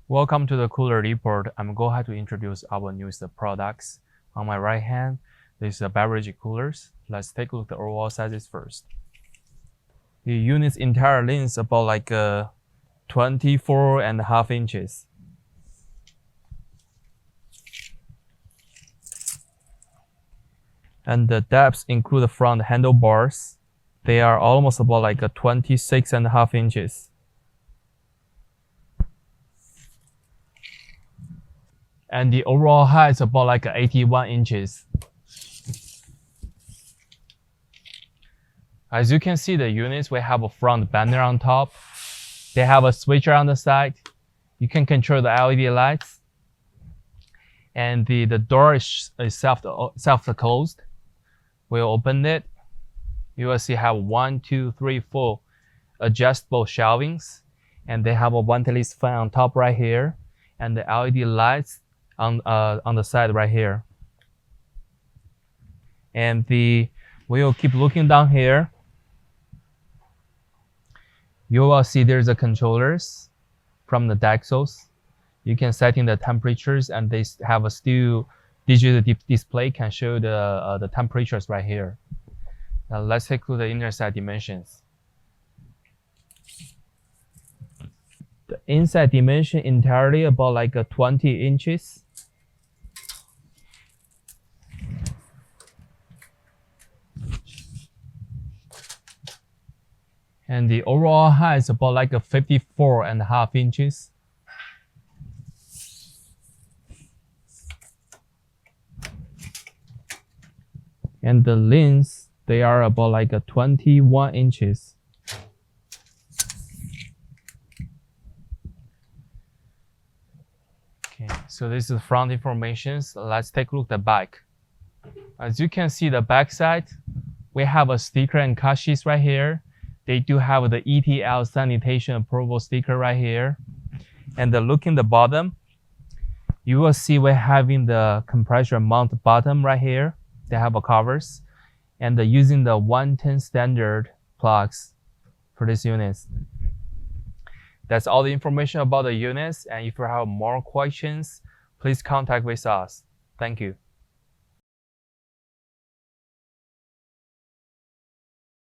Welcome to the Cooler Report. I'm going to introduce our newest products. On my right hand, this is the beverage coolers. Let's take a look at the overall sizes first. The unit's entire length is about 24.5 inches. And the depths include the front handlebars. They are almost about 26.5 inches. And the overall height is about 81 inches. As you can see, the units will have a front banner on top. They have a switcher on the side. You can control the LED lights. And the door is self-closed. We'll open it. You will see have 1, 2, 3, 4 adjustable shelvings. And they have a ventilation fan on top right here. And the LED lights on the side right here. And we will keep looking down here. You will see there's a controllers from the Dexos. You can set in the temperatures, and they have a still digital display can show the temperatures right here. Now let's take a look at the inner side dimensions. The inside dimension entirely about 20 inches. And the overall height is about 54.5 inches. And the lengths, they are about 21 inches. Okay, so this is the front information. So let's take a look at the back. As you can see, the back side, we have a sticker and cut sheets right here. They do have the ETL sanitation approval sticker right here. And look in the bottom, you will see we're having the compressor mount bottom right here. They have a covers. And using the 110 standard plugs for these units. That's all the information about the units. And if you have more questions, please contact with us. Thank you.